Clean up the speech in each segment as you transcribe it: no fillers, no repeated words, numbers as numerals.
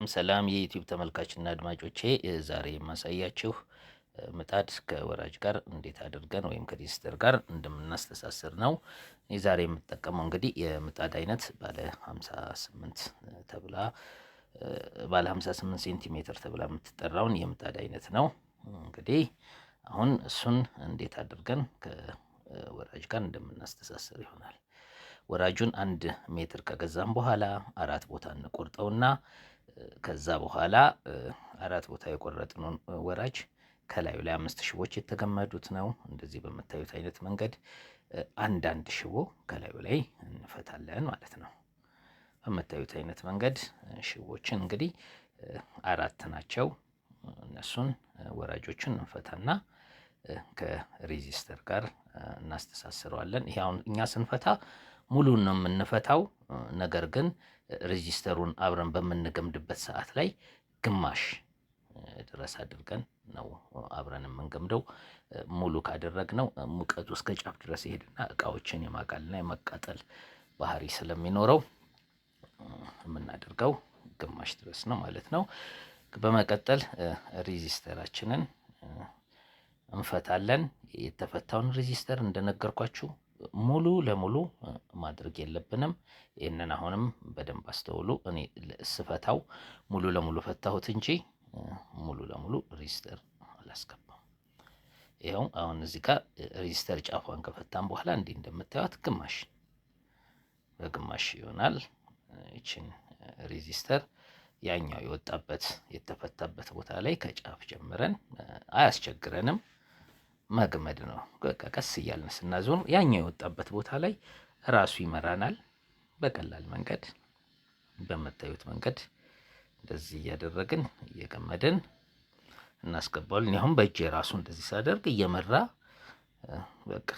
ሰላም የዩቲዩብ ተመልካችና አድማጮቼ ዛሬ የማሳያችሁ ምጣድ ከወራጅ ጋር እንዴት አድርገን ወይም ከሬዚስተር ጋር እንደምናስተሳስር ነው። ዛሬ የምጠቀመው እንግዲህ የምጣድ አይነት ባለ 58 ተብላ ባለ 58 ሴንቲሜትር ተብላ የምትጠራውን የምጣድ አይነት ነው። እንግዲህ አሁን እሱን እንዴት አድርገን ከወራጅ ጋር እንደምናስተሳስር ይሆናል። ወራጁን 1 ሜትር ከገዛም በኋላ 4 ቦታ እንቆርጠውና ከዛ በኋላ 4 ቦታ የቆረጥነውን ወራጅ ከላዩ ላይ 5 ሽቦች የተገመዱት ነው። እንደዚህ በምታዩት አይነት መንገድ አንዳንድ ሽቦ ከላዩ ላይ እንፈታለን ማለት ነው። በምታዩት አይነት መንገድ ሽቦችን እንግዲህ 4 ናቸው። እነሱን ወራጆችን እንፈታና ከሬዚስተር ጋር እናስተሳስረዋለን። ይሄ አሁን እኛ ስንፈታ ሙሉን ነው የምንፈታው። ነገር ግን ሬዚስተሩን አብረን በምንገምድበት ሰዓት ላይ ግማሽ ድረስ አድርገን ነው አብረን የምንገምደው። ሙሉ ካደረግነው ሙቀቱ እስከ ጫፍ ድረስ ይሄድና እቃዎችን የማቃልና የመቃጠል ባህሪ ስለሚኖረው የምናደርገው ግማሽ ድረስ ነው ማለት ነው። በመቀጠል ሬዚስተራችንን እንፈታለን። የተፈታውን ሬዚስተር እንደነገርኳችሁ ሙሉ ለሙሉ ማድረግ የለብንም። ይህንን አሁንም በደንብ አስተውሉ። እኔ ስፈታው ሙሉ ለሙሉ ፈታሁት እንጂ ሙሉ ለሙሉ ሬዚስተር አላስገባም። ይኸው አሁን እዚህ ጋር ሬዚስተር ጫፏን ከፈታን በኋላ እንዲህ እንደምታዩት ግማሽ በግማሽ ይሆናል። ይችን ሬዚስተር ያኛው የወጣበት የተፈታበት ቦታ ላይ ከጫፍ ጀምረን አያስቸግረንም፣ መግመድ ነው። በቃ ቀስ እያልን ስናዞር ያኛው የወጣበት ቦታ ላይ ራሱ ይመራናል። በቀላል መንገድ በምታዩት መንገድ እንደዚህ እያደረግን እየገመድን እናስገባዋለን። አሁን በእጄ ራሱ እንደዚህ ሳደርግ እየመራ በቃ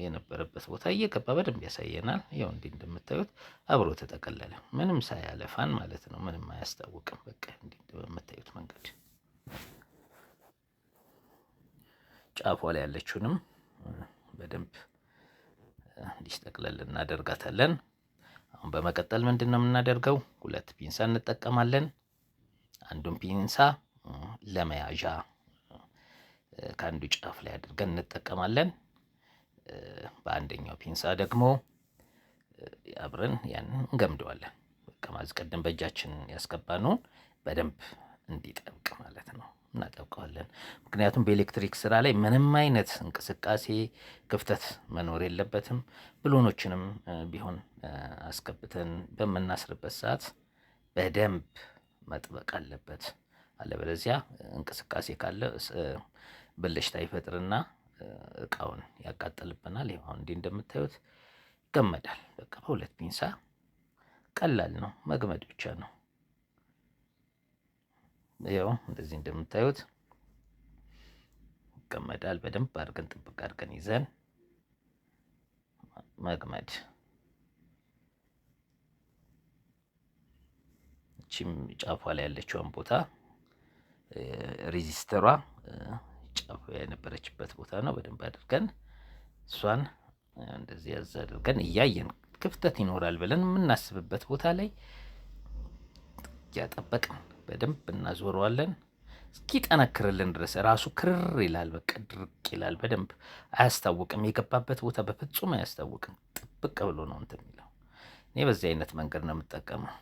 የነበረበት ቦታ እየገባ በደንብ ያሳየናል። ያው እንዲህ እንደምታዩት አብሮ ተጠቀለለ፣ ምንም ሳያለፋን ማለት ነው። ምንም አያስታውቅም። በቃ እንዲህ በምታዩት መንገድ ጫፏ ላይ ያለችውንም በደንብ እንዲስተቅለል እናደርጋታለን። አሁን በመቀጠል ምንድነው የምናደርገው? 2 ፒንሳ እንጠቀማለን። አንዱን ፒንሳ ለመያዣ ከአንዱ ጫፍ ላይ አድርገን እንጠቀማለን። በአንደኛው ፒንሳ ደግሞ አብረን ያንን እንገምደዋለን። በቃ ማዝቀደም በእጃችን ያስገባነውን በደንብ እንዲጠብቅ ማለት ነው እናጠብቀዋለን። ምክንያቱም በኤሌክትሪክ ስራ ላይ ምንም አይነት እንቅስቃሴ ክፍተት መኖር የለበትም። ብሎኖችንም ቢሆን አስገብተን በምናስርበት ሰዓት በደንብ መጥበቅ አለበት። አለበለዚያ እንቅስቃሴ ካለ ብልሽታ ይፈጥርና እቃውን ያቃጥልብናል። ይኸው አሁን እንዲህ እንደምታዩት ይገመዳል። በቃ በ2 ፒንሳ ቀላል ነው፣ መግመድ ብቻ ነው። ይኸው እንደዚህ እንደምታዩት ይገመዳል። በደንብ አድርገን ጥብቅ አድርገን ይዘን መግመድ። እቺም ጫፏ ላይ ያለችውን ቦታ ሬዚስተሯ ጫፏ የነበረችበት ቦታ ነው። በደንብ አድርገን እሷን እንደዚህ ያዝ አድርገን እያየን ክፍተት ይኖራል ብለን የምናስብበት ቦታ ላይ እያጠበቅን በደንብ እናዞረዋለን እስኪጠነክርልን ድረስ። ራሱ ክርር ይላል፣ በቃ ድርቅ ይላል። በደንብ አያስታውቅም። የገባበት ቦታ በፍጹም አያስታውቅም። ጥብቅ ብሎ ነው እንትን የሚለው። እኔ በዚህ አይነት መንገድ ነው የምጠቀመው።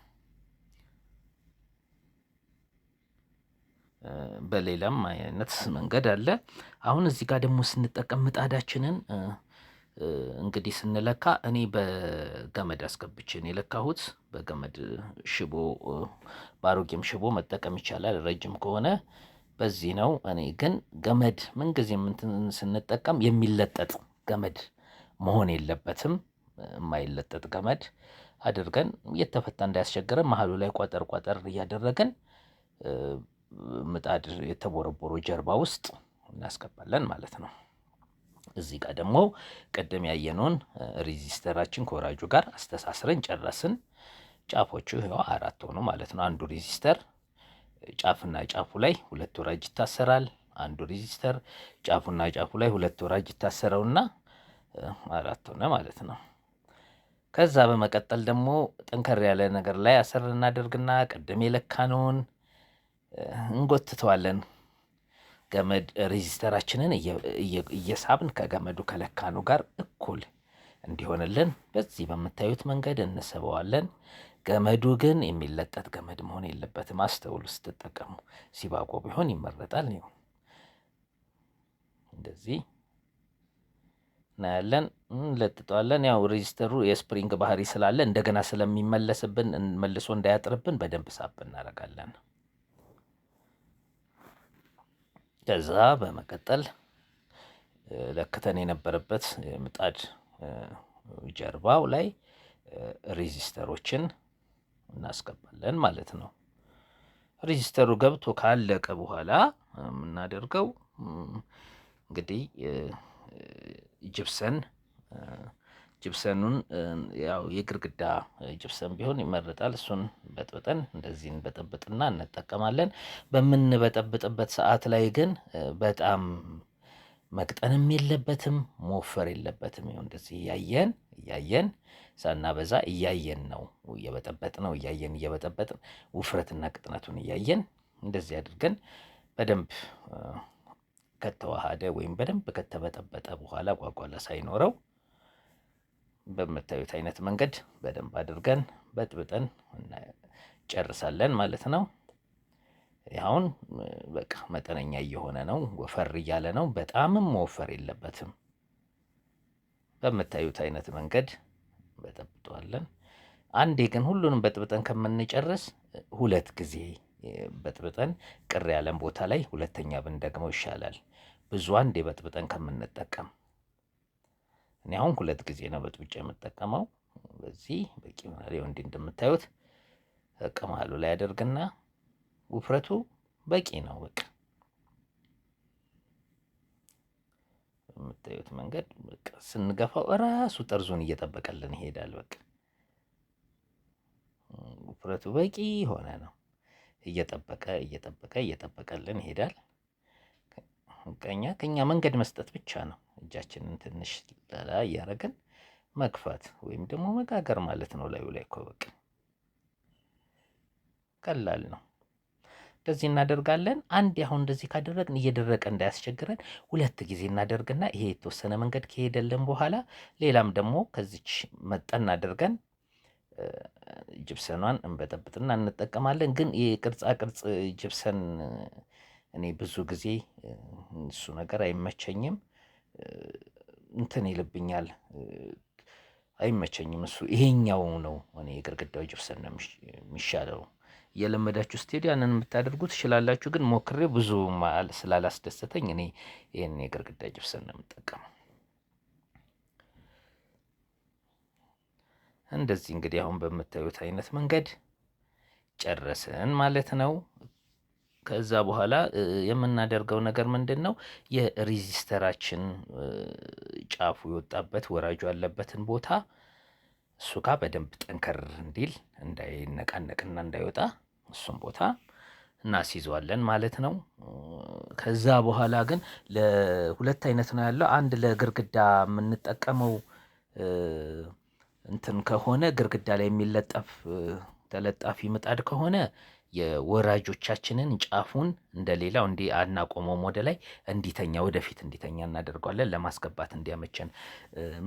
በሌላም አይነት መንገድ አለ። አሁን እዚህ ጋር ደግሞ ስንጠቀም ምጣዳችንን እንግዲህ ስንለካ እኔ በገመድ አስገብቼ ነው የለካሁት። በገመድ ሽቦ ባሮጌም ሽቦ መጠቀም ይቻላል፣ ረጅም ከሆነ በዚህ ነው። እኔ ግን ገመድ ምንጊዜም ስንጠቀም የሚለጠጥ ገመድ መሆን የለበትም። የማይለጠጥ ገመድ አድርገን እየተፈታ እንዳያስቸግረን መሀሉ ላይ ቋጠር ቋጠር እያደረገን ምጣድ የተቦረቦሮ ጀርባ ውስጥ እናስገባለን ማለት ነው። እዚህ ጋር ደግሞ ቀደም ያየነውን ሬዚስተራችን ከወራጁ ጋር አስተሳስረን ጨረስን። ጫፎቹ ይኸው 4 ሆኑ ማለት ነው። አንዱ ሬዚስተር ጫፍና ጫፉ ላይ 2 ወራጅ ይታሰራል። አንዱ ሬዚስተር ጫፉና ጫፉ ላይ 2 ወራጅ ይታሰረውና 4 ሆነ ማለት ነው። ከዛ በመቀጠል ደግሞ ጠንከር ያለ ነገር ላይ አሰር እናደርግና ቀደም የለካነውን እንጎትተዋለን። ገመድ ሬዚስተራችንን እየሳብን ከገመዱ ከለካኑ ጋር እኩል እንዲሆንልን በዚህ በምታዩት መንገድ እንስበዋለን። ገመዱ ግን የሚለጠጥ ገመድ መሆን የለበትም። አስተውሉ ስትጠቀሙ። ሲባጎ ቢሆን ይመረጣል። ይኸው እንደዚህ እናያለን፣ እንለጥጠዋለን። ያው ሬዚስተሩ የስፕሪንግ ባህሪ ስላለ እንደገና ስለሚመለስብን መልሶ እንዳያጥርብን በደንብ ሳብ እናደርጋለን። ከዛ በመቀጠል ለክተን የነበረበት ምጣድ ጀርባው ላይ ሬዚስተሮችን እናስገባለን ማለት ነው። ሬዚስተሩ ገብቶ ካለቀ በኋላ የምናደርገው እንግዲህ ጅብሰኑን ያው የግርግዳ ጅብሰን ቢሆን ይመረጣል። እሱን በጥብጠን እንደዚህ እንበጠብጥና እንጠቀማለን። በምንበጠብጥበት ሰዓት ላይ ግን በጣም መቅጠንም የለበትም መወፈር የለበትም። ይኸው እንደዚህ እያየን ሳናበዛ እያየን ነው እየበጠበጥ ነው እየበጠበጥን ውፍረትና ቅጥነቱን እያየን እንደዚህ አድርገን በደንብ ከተዋሃደ ወይም በደንብ ከተበጠበጠ በኋላ ጓጓላ ሳይኖረው በምታዩት አይነት መንገድ በደንብ አድርገን በጥብጠን ጨርሳለን ማለት ነው። አሁን በቃ መጠነኛ እየሆነ ነው፣ ወፈር እያለ ነው። በጣምም መወፈር የለበትም። በምታዩት አይነት መንገድ በጠብጠዋለን። አንዴ ግን ሁሉንም በጥብጠን ከምንጨርስ ሁለት ጊዜ በጥብጠን ቅር ያለን ቦታ ላይ ሁለተኛ ብንደግመው ይሻላል፣ ብዙ አንዴ በጥብጠን ከምንጠቀም። እኔ አሁን ሁለት ጊዜ ነው በጥብጬ የምጠቀመው። በዚህ በቂ ይሆናል። እንዲህ እንደምታዩት መሃሉ ላይ አደርግና ውፍረቱ በቂ ነው። በቃ በምታዩት መንገድ በቃ ስንገፋው እራሱ ጠርዙን እየጠበቀልን ይሄዳል። በቃ ውፍረቱ በቂ ሆነ ነው። እየጠበቀልን ይሄዳል። ከኛ መንገድ መስጠት ብቻ ነው። እጃችንን ትንሽ ላላ እያደረግን መግፋት ወይም ደግሞ መጋገር ማለት ነው። ላዩ ላይ እኮ በቃ ቀላል ነው። እንደዚህ እናደርጋለን። አንድ አሁን እንደዚህ ካደረግን እየደረቀ እንዳያስቸግረን ሁለት ጊዜ እናደርግና ይሄ የተወሰነ መንገድ ከሄደልን በኋላ ሌላም ደግሞ ከዚች መጠን አድርገን ጅብሰኗን እንበጠብጥና እንጠቀማለን። ግን የቅርጻ ቅርጽ ጅብሰን እኔ ብዙ ጊዜ እሱ ነገር አይመቸኝም፣ እንትን ይልብኛል፣ አይመቸኝም እሱ። ይሄኛው ነው እኔ የግርግዳው ጅብሰን ነው የሚሻለው። እየለመዳችሁ ስትሄዱ ያንን የምታደርጉ ትችላላችሁ። ግን ሞክሬ ብዙ ስላላስደሰተኝ እኔ ይህን የግርግዳ ጅብሰን ነው የምጠቀመው። እንደዚህ እንግዲህ አሁን በምታዩት አይነት መንገድ ጨረስን ማለት ነው። ከዛ በኋላ የምናደርገው ነገር ምንድን ነው? የሬዚስተራችን ጫፉ የወጣበት ወራጁ ያለበትን ቦታ እሱ ጋር በደንብ ጠንከር እንዲል እንዳይነቃነቅና እንዳይወጣ እሱም ቦታ እናስይዘዋለን ማለት ነው። ከዛ በኋላ ግን ለሁለት አይነት ነው ያለው። አንድ ለግርግዳ የምንጠቀመው እንትን ከሆነ ግርግዳ ላይ የሚለጠፍ ተለጣፊ ምጣድ ከሆነ የወራጆቻችንን ጫፉን እንደሌላው እንዲህ አናቆመውም፣ ወደ ላይ እንዲተኛ ወደፊት እንዲተኛ እናደርገዋለን ለማስገባት እንዲያመቸን።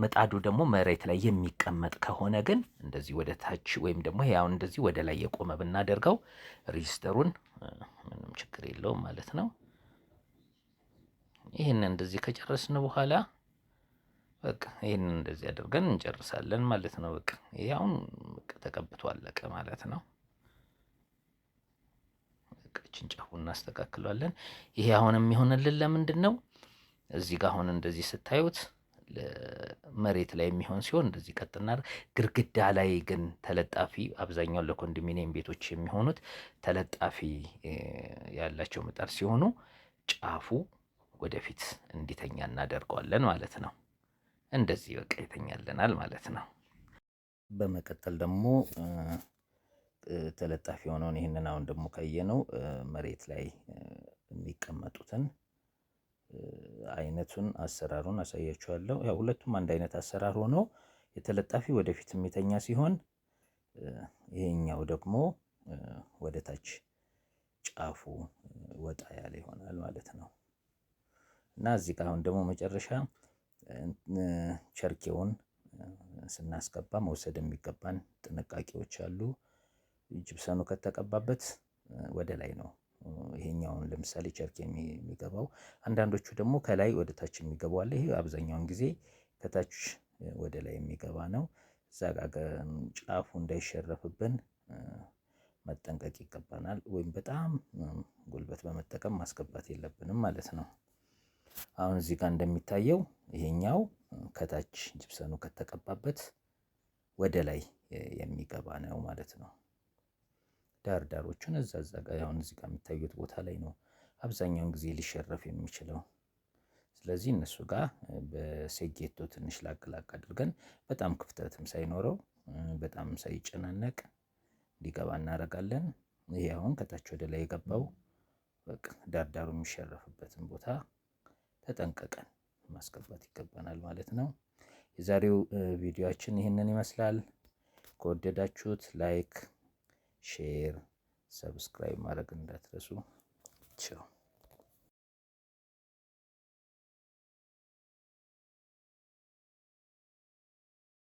ምጣዱ ደግሞ መሬት ላይ የሚቀመጥ ከሆነ ግን እንደዚህ ወደ ታች ወይም ደግሞ ያው እንደዚህ ወደ ላይ የቆመ ብናደርገው ሬዚስተሩን ምንም ችግር የለውም ማለት ነው። ይህንን እንደዚህ ከጨረስን በኋላ በቃ ይህንን እንደዚህ አድርገን እንጨርሳለን ማለት ነው። በቃ ይሄ አሁን ተቀብቶ አለቀ ማለት ነው። እችን ጫፉን እናስተካክለዋለን። ይሄ አሁን የሚሆንልን ለምንድን ነው? እዚህ ጋር አሁን እንደዚህ ስታዩት መሬት ላይ የሚሆን ሲሆን እንደዚህ ቀጥና፣ ግርግዳ ላይ ግን ተለጣፊ አብዛኛው ለኮንዶሚኒየም ቤቶች የሚሆኑት ተለጣፊ ያላቸው ምጣድ ሲሆኑ ጫፉ ወደፊት እንዲተኛ እናደርገዋለን ማለት ነው። እንደዚህ በቃ ይተኛልናል ማለት ነው። በመቀጠል ደግሞ ተለጣፊ የሆነውን ይህንን አሁን ደግሞ ካየነው መሬት ላይ የሚቀመጡትን አይነቱን አሰራሩን አሳያችኋለሁ። ያው ሁለቱም አንድ አይነት አሰራር ሆኖ የተለጣፊ ወደፊት የሚተኛ ሲሆን ይሄኛው ደግሞ ወደ ታች ጫፉ ወጣ ያለ ይሆናል ማለት ነው። እና እዚህ ጋር አሁን ደግሞ መጨረሻ ቸርኬውን ስናስገባ መውሰድ የሚገባን ጥንቃቄዎች አሉ። ጅብሰኑ ከተቀባበት ወደ ላይ ነው ይሄኛውን ለምሳሌ ቸርኬ የሚገባው። አንዳንዶቹ ደግሞ ከላይ ወደ ታች የሚገባው አለ። ይሄ አብዛኛውን ጊዜ ከታች ወደ ላይ የሚገባ ነው። እዛ ጋር ጫፉ እንዳይሸረፍብን መጠንቀቅ ይገባናል። ወይም በጣም ጉልበት በመጠቀም ማስገባት የለብንም ማለት ነው። አሁን እዚህ ጋር እንደሚታየው ይሄኛው ከታች ጅብሰኑ ከተቀባበት ወደ ላይ የሚገባ ነው ማለት ነው። ዳር ዳሮቹን እዛ ጋር አሁን እዚህ ጋር የሚታዩት ቦታ ላይ ነው አብዛኛውን ጊዜ ሊሸረፍ የሚችለው። ስለዚህ እነሱ ጋር በሴጌቶ ትንሽ ላቅላቅ አድርገን በጣም ክፍተትም ሳይኖረው በጣም ሳይጨናነቅ እንዲገባ እናደርጋለን። ይሄ አሁን ከታች ወደ ላይ የገባው በቃ ዳርዳሩ የሚሸረፍበትን ቦታ ተጠንቀቀን ማስገባት ይገባናል ማለት ነው። የዛሬው ቪዲዮአችን ይህንን ይመስላል። ከወደዳችሁት ላይክ፣ ሼር፣ ሰብስክራይብ ማድረግ እንዳትረሱ። ቻው